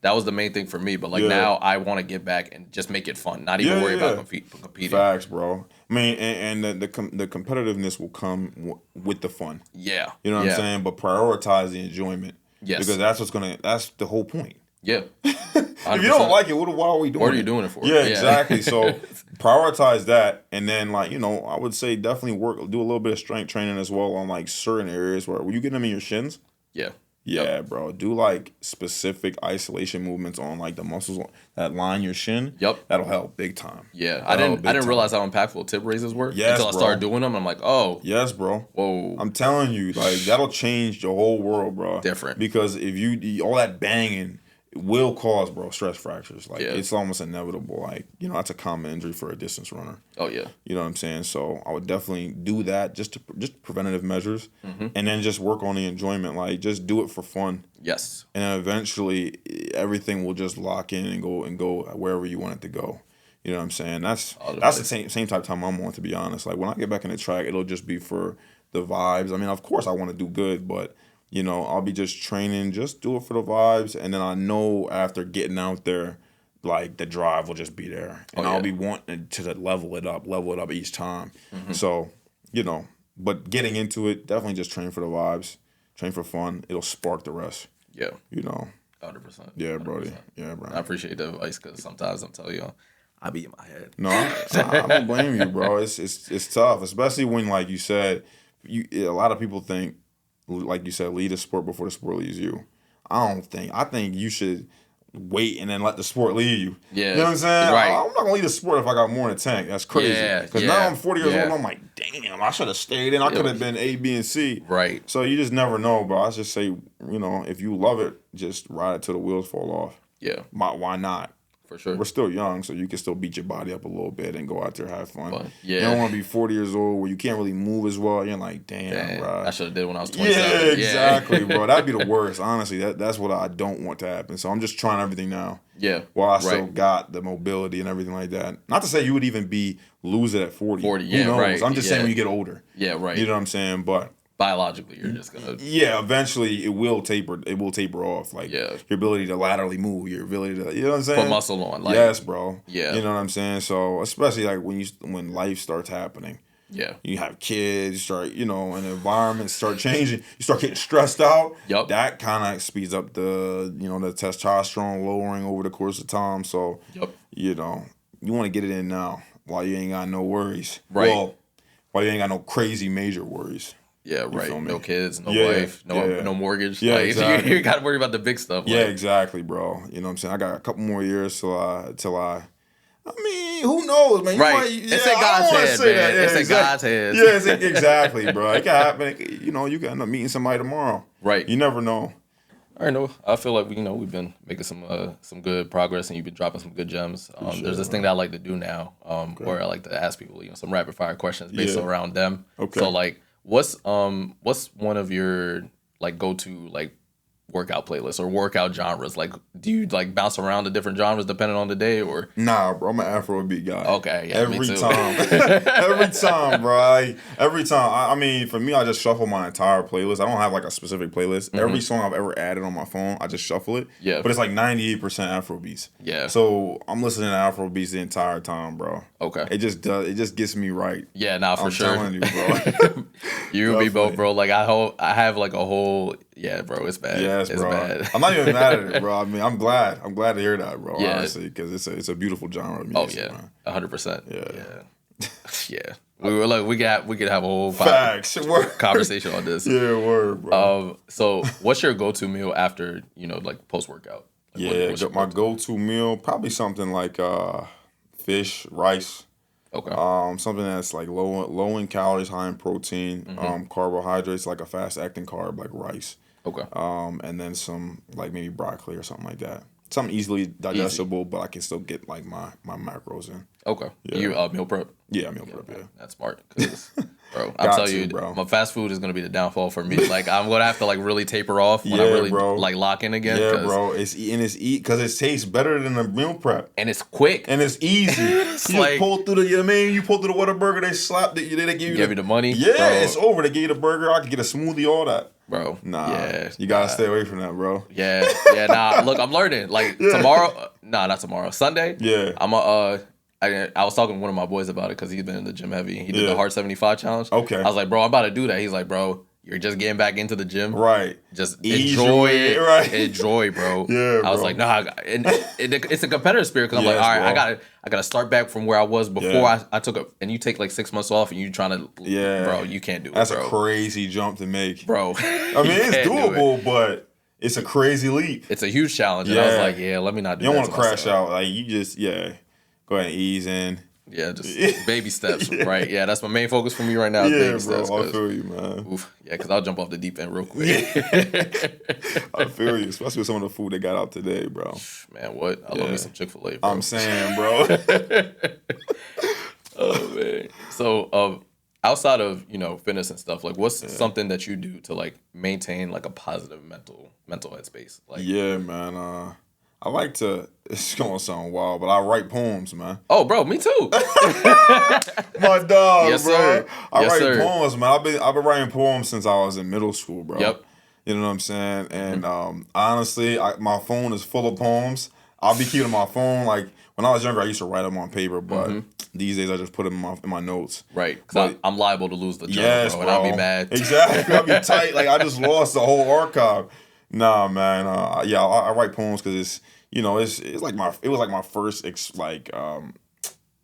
That was the main thing for me. But like now, I want to get back and just make it fun, not even worry about competing. Facts, bro. I mean, and the competitiveness will come with the fun. Yeah. You know what I'm saying? But prioritize the enjoyment. Yes. Because that's the whole point. Yeah. If you don't like it, why are we doing it? What are you doing it for? Yeah, exactly. So prioritize that, and then like I would say definitely do a little bit of strength training as well on like certain areas where you get them in your shins. Yeah. Yeah, bro. Do like specific isolation movements on like the muscles that line your shin. Yep. That'll help big time. Yeah. I didn't realize how impactful tip raises were until I started doing them. I'm like, oh. Yes, bro. Whoa. I'm telling you, like that'll change your whole world, bro. Different. Because if you all that banging will cause, bro, stress fractures. Like it's almost inevitable. Like, that's a common injury for a distance runner. Oh yeah. You know what I'm saying? So I would definitely do that, just preventative measures, and then just work on the enjoyment. Like just do it for fun. Yes. And then eventually everything will just lock in and go wherever you want it to go. You know what I'm saying? That's the same type of time I'm on, to be honest. Like when I get back in the track, it'll just be for the vibes. I mean, of course I want to do good, but I'll be just training, just do it for the vibes, and then I know after getting out there, like the drive will just be there, and I'll be wanting to level it up each time. So, but getting into it, definitely just train for the vibes, train for fun. It'll spark the rest. Yeah. 100%. Yeah, Brody. Yeah, bro. I appreciate the advice because sometimes I'm telling you, I be in my head. No, I don't blame you, bro. It's tough, especially when, like you said, a lot of people think, like you said, lead the sport before the sport leads you. I think you should wait and then let the sport lead you. Yeah. You know what I'm saying? Right. I'm not going to lead the sport if I got more in the tank. That's crazy. Yeah. Because now I'm 40 years old and I'm like, damn, I should have stayed in. I could have been A, B, and C. Right. So you just never know, bro. I just say, if you love it, just ride it till the wheels fall off. Yeah. Why not? For sure. We're still young, so you can still beat your body up a little bit and go out there have fun. Yeah. You don't want to be 40 years old where you can't really move as well. You're like, damn, bro. I should have did when I was 27. Yeah, exactly, bro. That'd be the worst. Honestly, that's what I don't want to happen. So I'm just trying everything now. Yeah. While I still got the mobility and everything like that. Not to say you would even lose it at 40. 40, Who knows? right. I'm just saying when you get older. Yeah, right. You know what I'm saying? But biologically, you're just gonna. Yeah, eventually it will taper. It will taper off. Like your ability to laterally move, your ability to, you know what I'm saying? Put muscle on. Like, yes, bro. Yeah. You know what I'm saying? So especially like when life starts happening. Yeah. You have kids, you start, and the environment start changing. You start getting stressed out. Yep. That kind of speeds up the testosterone lowering over the course of time. So, you want to get it in now while you ain't got no worries. Right. Well, while you ain't got no crazy major worries. Yeah, right. No kids, no wife, no mortgage. Yeah, exactly. You got to worry about the big stuff. Yeah, exactly, bro. You know what I'm saying? I got a couple more years till I mean, who knows, man? Right. It's in God's head, man. Yeah, it's in God's head. Yeah, exactly, bro. It can happen. You can end up meeting somebody tomorrow. Right. You never know. All right, Noah. I feel like we've been making some good progress, and you've been dropping some good gems. There's this thing that I like to do now, where I like to ask people, some rapid fire questions based around them. Okay. So like, what's one of your like go to like workout playlists or workout genres? Like, do you like bounce around to different genres depending on the day, or? Nah, bro, I'm an Afrobeat guy. Okay, yeah, me every too. time, every time, bro. Like, every time. I mean, for me, I just shuffle my entire playlist. I don't have like a specific playlist. Every song I've ever added on my phone, I just shuffle it. Yeah. But it's like 98% Afrobeats. Yeah. So I'm listening to Afrobeats the entire time, bro. Okay. It just does. It just gets me right. Yeah, nah, for sure. I'm telling you, bro. You and me both, bro. Like I have like a whole, yeah, bro. It's bad. Yes, it's bro. bad. I'm not even mad at it, bro. I mean, I'm glad to hear that, bro. Yeah. Honestly, because it's a beautiful genre of Oh music. yeah, man. 100%. Yeah. Yeah. We were like, we could have a whole Facts. conversation on this. Yeah, word, bro. So what's your go-to meal after, like post-workout? Like, what's your my go-to meal probably something like fish, rice. Okay. Something that's like low in calories, high in protein, carbohydrates, like a fast-acting carb like rice. Okay. And then some like maybe broccoli or something like that. Something easily digestible, but I can still get like my macros in. Okay. Yeah. You meal prep? Yeah, meal prep. Yeah. That's smart. 'Cause, bro, I'm telling you, bro. my fast food is gonna be the downfall for me. Like I'm gonna have to like really taper off when I really like lock in again. Yeah, bro. It's because it tastes better than the meal prep. And it's quick. And it's easy. It's you like, just pull through you pull through the Whataburger, they slap it, they give you the money. Yeah, bro. it's over. They give you the burger, I could get a smoothie, all that. Bro. Nah. Yeah. You gotta stay away from that, bro. Yeah. Nah. Look, I'm learning. Like tomorrow, not tomorrow. Sunday. Yeah. I was talking to one of my boys about it because he's been in the gym heavy. He did the Heart 75 challenge. Okay. I was like, bro, I'm about to do that. He's like, bro, you're just getting back into the gym. Right. Just enjoy it. Right. Enjoy, bro. Yeah, I was bro. like, nah. It's a competitive spirit because I'm like, all right, bro. I gotta start back from where I was before I took and you take like 6 months off and you trying to, bro, you can't do it, That's bro. a crazy jump to make. Bro. I mean, it's doable, but it's a crazy leap. It's a huge challenge. And I was like, let me not do that. You don't want to crash out. Like, you just, go ahead and ease in. Yeah, just baby steps, right? Yeah, that's my main focus for me right now. Is baby steps, I feel you, man. Oof, yeah, because I'll jump off the deep end real quick. I feel you, especially with some of the food they got out today, bro. Man, what? I love me some Chick-fil-A, bro. I'm saying, bro. Oh, man. So, outside of, fitness and stuff, like, what's something that you do to, like, maintain, like, a positive mental headspace? Like, yeah, man. I like to, it's going to sound wild, but I write poems, man. Oh, bro, me too. My dog, yes, bro. Sir. I write poems, man. I've been writing poems since I was in middle school, bro. Yep. You know what I'm saying? And honestly, my phone is full of poems. I'll be keeping my phone, like, when I was younger, I used to write them on paper, but these days I just put them in my notes. Right, because I'm liable to lose the journal, yes, bro, and I'll be mad. Exactly. I'll be tight. Like, I just lost the whole archive. Nah, man. I write poems because it's, it's like it was like my first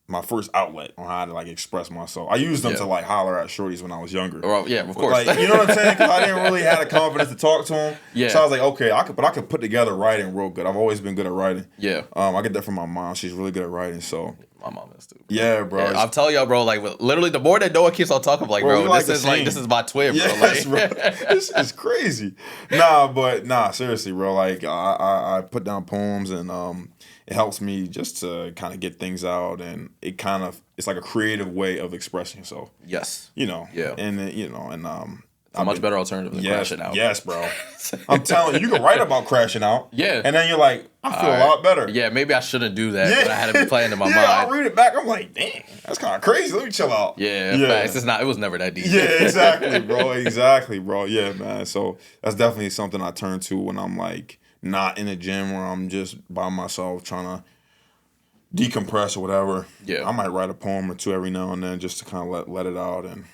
my first outlet on how to like express myself. I used them to like holler at shorties when I was younger. Oh, yeah, of course. Like, you know what I'm saying? Because I didn't really have the confidence to talk to them. Yeah. So I was like, okay, I could put together writing real good. I've always been good at writing. Yeah. I get that from my mom. She's really good at writing. So my mom is too. Yeah, bro. Yeah, I'm telling y'all, bro. Like, literally, the more that Noah keeps on talking, like, bro, like this is my twin, bro. Yes, Like, bro. This is crazy. Seriously, bro. Like, I put down poems and it helps me just to kind of get things out, and it's like a creative way of expressing yourself. Yes. Yeah. And it's a much better alternative than crashing out. Yes, bro. I'm telling you, you can write about crashing out. Yeah. And then you're like, I feel a lot better. Yeah, maybe I shouldn't do that, but I had to be playing in my mind. I read it back. I'm like, dang, that's kind of crazy. Let me chill out. Yeah, facts. It was never that deep. Yeah, exactly, bro. Exactly, bro. Yeah, man. So that's definitely something I turn to when I'm like not in the gym, where I'm just by myself trying to decompress or whatever. Yeah. I might write a poem or two every now and then just to kind of let it out. And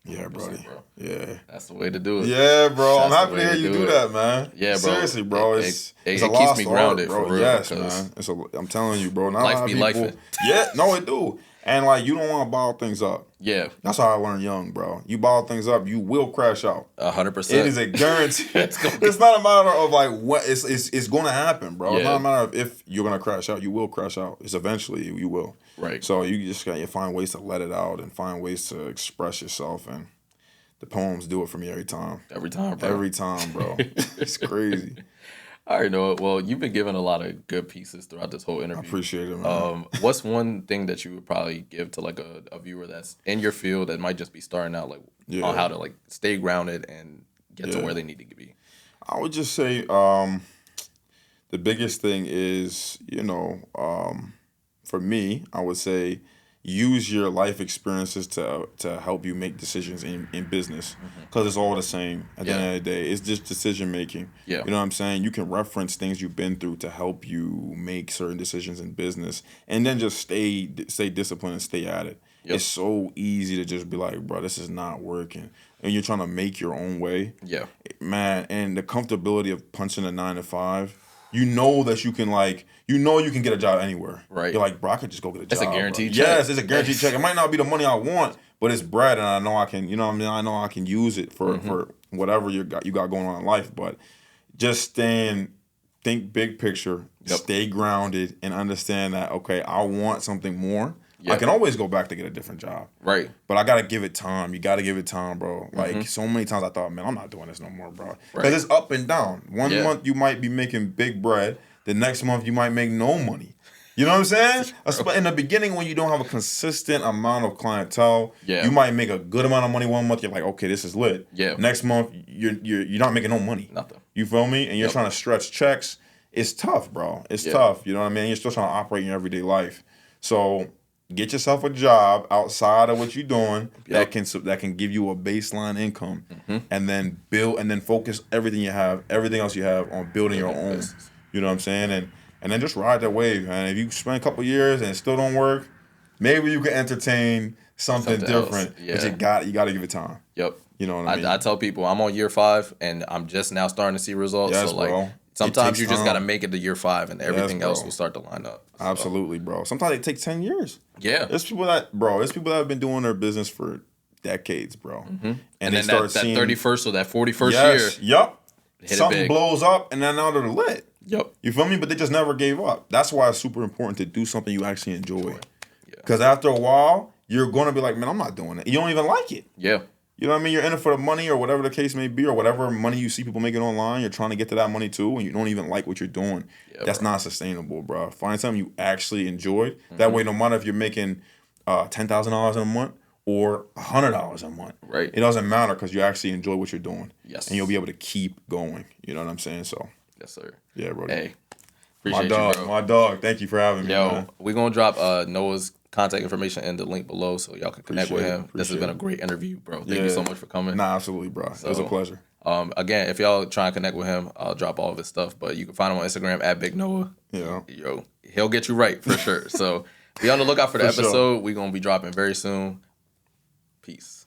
yeah, buddy. Bro. Yeah. That's the way to do it. Yeah, bro. I'm happy to hear you do it. that, man. Yeah, bro. Seriously, bro. It keeps me grounded, bro. for real. Yes, man. I'm telling you, bro. Life be life. Yeah, no, it do. And like, you don't want to bottle things up. Yeah. That's how I learned young, bro. You bottle things up, you will crash out. 100%. It is a guarantee. It's not a matter of like what it's going to happen, bro. Yeah. It's not a matter of if you're going to crash out. You will crash out. It's eventually you will. Right. So you just got to find ways to let it out and find ways to express yourself, and the poems do it for me every time. Every time, bro. Every time, bro. It's crazy. All right, Noah. Well, you've been given a lot of good pieces throughout this whole interview. I appreciate it, man. What's one thing that you would probably give to like a viewer that's in your field that might just be starting out, like on how to like stay grounded and get to where they need to be? I would just say the biggest thing is, for me, I would say use your life experiences to help you make decisions in business, because it's all the same at the end of the day. It's just decision making. Yeah. You know what I'm saying? You can reference things you've been through to help you make certain decisions in business, and then just stay disciplined and stay at it. Yep. It's so easy to just be like, bro, this is not working, and you're trying to make your own way. Yeah. Man, and the comfortability of punching a 9 to 5. You know that you can you can get a job anywhere. Right. You're like, bro, I could just go get a job. It's a guaranteed bro. check. Yes, it's a guaranteed check. It might not be the money I want, but it's bread, and I know I can. You know what I mean? I know I can use it for whatever you got going on in life. But just think big picture, stay grounded, and understand that I want something more. I can always go back to get a different job. Right. But I got to give it time. You got to give it time, bro. Like, so many times I thought, man, I'm not doing this no more, bro. Because it's up and down. One month you might be making big bread. The next month you might make no money. You know what I'm saying? In the beginning, when you don't have a consistent amount of clientele, you might make a good amount of money one month. You're like, okay, this is lit. Yeah. Next month, you're not making no money. Nothing. You feel me? And you're trying to stretch checks. It's tough, bro. It's tough. You know what I mean? You're still trying to operate in your everyday life. So get yourself a job outside of what you're doing that can give you a baseline income, and then build and then focus everything else you have on building your own. You know what I'm saying? And then just ride that wave. And if you spend a couple years and it still don't work, maybe you can entertain something different. Yeah. But you got to give it time. Yep. You know what I mean? I tell people I'm on year 5 and I'm just now starting to see results. Yes, so like bro. sometimes you just got to make it to year 5 and everything else will start to line up. So. Absolutely, bro. Sometimes it takes 10 years. Yeah. There's people that have been doing their business for decades, bro. And then that 31st or that 41st year. Yep. Something blows up and then now they're lit. Yep. You feel me? But they just never gave up. That's why it's super important to do something you actually enjoy. Because after a while, you're going to be like, man, I'm not doing it. You don't even like it. Yeah. You know what I mean? You're in it for the money or whatever the case may be, or whatever money you see people making online. You're trying to get to that money too, and you don't even like what you're doing. That's not sustainable, bro. Find something you actually enjoy. That way, no matter if you're making $10,000 in a month or $100 a month, right? It doesn't matter because you actually enjoy what you're doing. Yes. And you'll be able to keep going. You know what I'm saying? So. Yes, sir. Yeah, bro. Hey, appreciate you, bro. My dog. Thank you for having me. Yo, we're gonna drop Noah's contact information in the link below so y'all can connect with him. This has been a great interview, bro. Thank you so much for coming. Nah, absolutely, bro. It was a pleasure. Again, if y'all try and connect with him, I'll drop all of his stuff. But you can find him on Instagram at Big Noah. Yeah. Yo, he'll get you right for sure. So be on the lookout for the episode. We're gonna be dropping very soon. Peace.